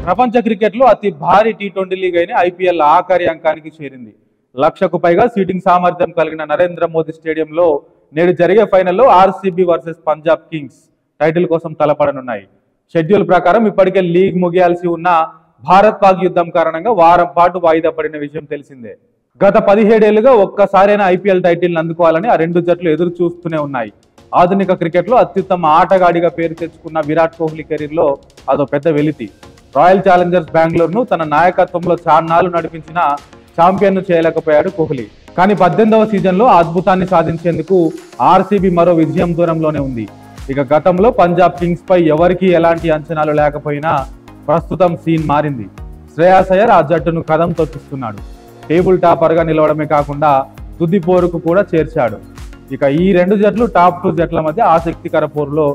ప్రపంచ క్రికెట్లో అతి భారీ టీ20 లీగ్ అయిన ఐపీఎల్ ఆఖరి అంకానికి చేరింది. 1,00,000కు పైగా సీటింగ్ సామర్థ్యం కలిగిన నరేంద్ర మోదీ స్టేడియంలో నేడు జరిగే ఫైనల్లో RCB versus Punjab Kings title కోసం తలపడనున్నాయి. షెడ్యూల్ ప్రకారం ఇప్పటికే లీగ్ ముగియాల్సి ఉన్న భారత్ పాక్ యుద్ధం కారణంగా వారం పాటు వాయిదా పడిన విషయం తెలిసిందే. గత 17 ఏళ్లుగా ఒక్కసారైనా ఐపీఎల్ టైటిల్ అందుకోవాలని ఆ రెండు జట్లు ఎదురు చూస్తూనే ఉన్నాయి. ఆధునిక క్రికెట్లో అత్యుత్తమ ఆటగాడిగా పేరు తెచ్చుకున్న విరాట్ కోహ్లీ కెరీర్లో అదో పెద్ద వెలితి. రాయల్ ఛాలెంజర్స్ బెంగళూరును తన నాయకత్వంలో చాన్నాళ్లు నడిపించిన ఛాంపియన్ను చేయలేకపోయాడు కోహ్లీ. కానీ 18వ సీజన్లో అద్భుతాన్ని సాధించేందుకు ఆర్సీబీ మరో విజయం దూరంలోనే ఉంది. ఇక గతంలో పంజాబ్ కింగ్స్ పై ఎవరికీ ఎలాంటి అంచనాలు లేకపోయినా ప్రస్తుతం సీన్ మారింది. శ్రేయాస్ అయ్యర్ ఆ జట్టును కదం తొక్కిస్తున్నాడు. టేబుల్ టాపర్గా నిలవడమే కాకుండా తుది పోరుకు కూడా చేర్చాడు. ఇక ఈ రెండు జట్లు టాప్ 2 జట్ల మధ్య ఆసక్తికర పోరులో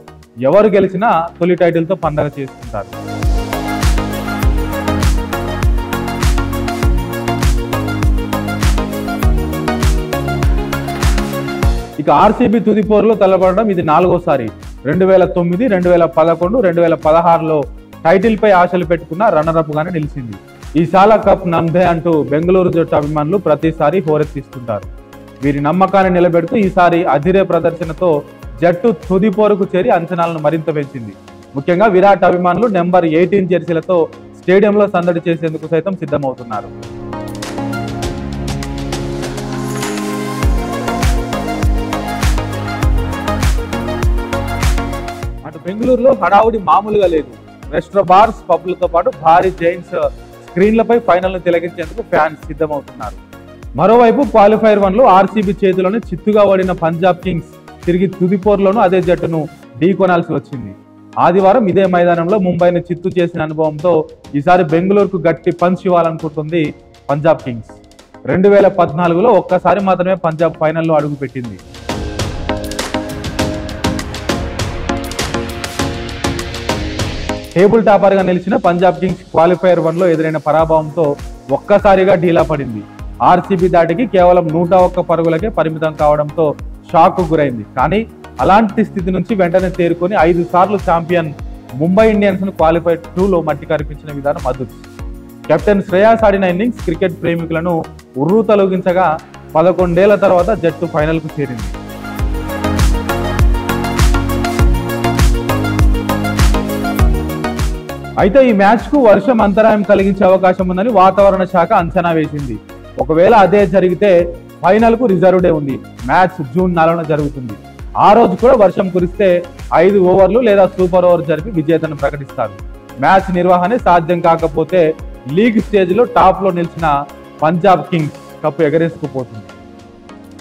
ఎవరు గెలిచినా తొలి టైటిల్తో పండగ చేసుకుంటారు. ఇక ఆర్సీబీ తుది పోరులో తలపడడం ఇది 4వసారి. 2009, 2011, 2016లో టైటిల్ పై ఆశలు పెట్టుకున్న రన్నరప్ గానే నిలిచింది. ఈ సాలా కప్ నమ్దే అంటూ బెంగళూరు జట్టు అభిమానులు ప్రతిసారి హోరెత్తిస్తుంటారు. వీరి నమ్మకాన్ని నిలబెడుతూ ఈసారి అదిరే ప్రదర్శనతో జట్టు తుది పోరుకు చేరి అంచనాలను మరింత పెంచింది. ముఖ్యంగా విరాట్ అభిమానులు నెంబర్ 18 జెర్సీలతో స్టేడియంలో సందడి చేసేందుకు సైతం సిద్ధమవుతున్నారు. అటు బెంగళూరులో హడావుడి మామూలుగా లేదు. రెస్టో బార్స్, పబ్లతో పాటు భారీ జైంట్స్ స్క్రీన్లపై ఫైనల్ను తిలకించేందుకు ఫ్యాన్స్ సిద్ధమవుతున్నారు. మరోవైపు క్వాలిఫైర్ 1లో ఆర్సీబీ చేతిలోనే చిత్తుగా ఓడిన పంజాబ్ కింగ్స్ తిరిగి తుది పోరులోనూ అదే జట్టును ఢీకొనాల్సి వచ్చింది. ఆదివారం ఇదే మైదానంలో ముంబైని చిత్తు చేసిన అనుభవంతో ఈసారి బెంగళూరుకు గట్టి పంచ్ ఇవ్వాలనుకుంటుంది పంజాబ్ కింగ్స్. 2014లో ఒక్కసారి మాత్రమే పంజాబ్ ఫైనల్లో అడుగుపెట్టింది. టేబుల్ టాపర్గా నిలిచిన పంజాబ్ కింగ్స్ క్వాలిఫైర్ 1లో ఎదురైన పరాభవంతో ఒక్కసారిగా ఢీలా పడింది. ఆర్సీబీ దాటికి కేవలం 101 పరుగులకే పరిమితం కావడంతో షాక్ గురైంది. కానీ అలాంటి స్థితి నుంచి వెంటనే తేరుకొని 5 సార్లు ఛాంపియన్ ముంబై ఇండియన్స్ ను క్వాలిఫైర్ 2లో మట్టి కనిపించిన విధానం అద్భుతం. కెప్టెన్ శ్రేయాస్ ఆడిన ఇన్నింగ్స్ క్రికెట్ ప్రేమికులను ఉర్రూ తొలగించగా 11 ఏళ్ల తర్వాత జట్టు ఫైనల్ కు చేరింది. అయితే ఈ మ్యాచ్ కు వర్షం అంతరాయం కలిగించే అవకాశం ఉందని వాతావరణ శాఖ అంచనా వేసింది. ఒకవేళ అదే జరిగితే ఫైనల్ కు రిజర్వ్ డే ఉంది. మ్యాచ్ జూన్ 4న జరుగుతుంది. ఆ రోజు కూడా వర్షం కురిస్తే 5 ఓవర్లు లేదా సూపర్ ఓవర్ జరిపి విజేతను ప్రకటిస్తారు. మ్యాచ్ నిర్వహణ సాధ్యం కాకపోతే లీగ్ స్టేజ్ లో టాప్ లో నిలిచిన పంజాబ్ కింగ్స్ కప్పు ఎగరేసుకుపోతుంది.